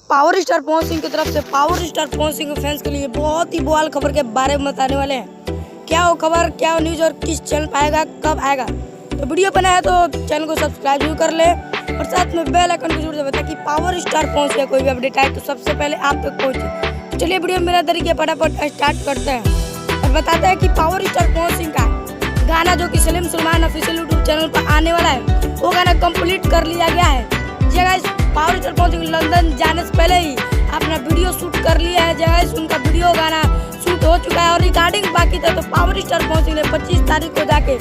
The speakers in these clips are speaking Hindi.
पावर स्टार पवन सिंह की तरफ से पावर स्टार पवन सिंह के फैंस के लिए बहुत ही बवाल खबर के बारे में बताने वाले हैं। क्या वो खबर, क्या वो न्यूज़ और किस चैनल पर आएगा, कब आएगा। तो वीडियो बना है तो चैनल को सब्सक्राइब जरूर कर ले और साथ में बेल आइकन को जरूर दबाएं ताकि पावर स्टार पवन सिंह कोई भी अपडेट आए तो सबसे पहले आप तक पहुँचे। तो चलिए वीडियो मेरा तरीके फटाफट स्टार्ट करते हैं और बताते हैं कि पावर स्टार पवन सिंह का गाना जो कि Salim Salman official YouTube channel पर आने वाला है वो गाना कंप्लीट कर लिया गया है। जगह power star Pawan Singh London जाने से पहले ही अपना वीडियो शूट कर लिया है। जगह उनका वीडियो गाना शूट हो चुका है और रिकॉर्डिंग बाकी था। तो पावर स्टार पवन सिंह ने 25 तारीख को जाके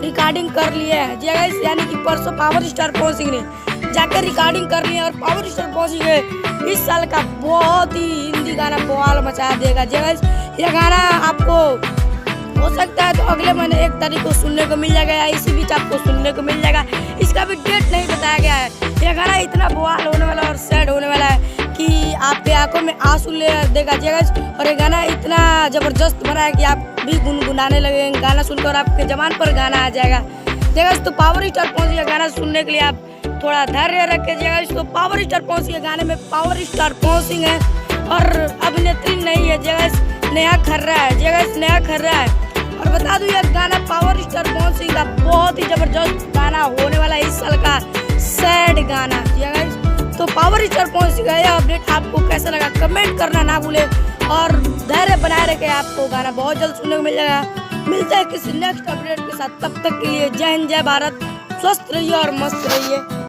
रिकॉर्डिंग कर लिया है। जगह यानी कि परसों पावर स्टार पवन सिंह ने जाकर रिकॉर्डिंग कर ली है और पावर स्टार पवन सिंह ने इस साल का बहुत ही हिंदी गाना बवाल मचा देगा। जगह यह गाना आपको हो सकता है तो अगले महीने 1 तारीख को सुनने को मिल जाएगा या इसी बीच आपको सुनने को मिल जाएगा। इसका भी डेट नहीं बताया गया है। यह गाना इतना बवाल होने वाला और सैड होने वाला है कि आपके आंखों में आंसू ले देगा। जगह और ये गाना इतना जबरदस्त बना है कि आप भी गुनगुनाने लगेंगे गाना सुनकर और आपके जबान पर गाना आ जाएगा। जगह तो पावर स्टार पवन सिंह गाना सुनने के लिए आप थोड़ा धैर्य रखे। जगह तो पावर स्टार पवन सिंह गाने में पावर स्टार पवन सिंह है और अभिनेत्री नहीं है। जगह नेहा खर्रा है। जगह नेहा खर्रा है और बता दूं यह गाना पावर स्टार पवन सिंह का बहुत ही जबरदस्त गाना होने वाला है, इस साल का सैड गाना। तो पावर स्टार पवन सिंह का यह अपडेट आपको कैसा लगा कमेंट करना ना भूले और धैर्य बनाए रखे। आपको गाना बहुत जल्द सुनने को मिल जाएगा। मिलते हैं किसी नेक्स्ट अपडेट के साथ, तब तक के लिए जय हिंद, जय भारत, स्वस्थ रहिए और मस्त रहिए।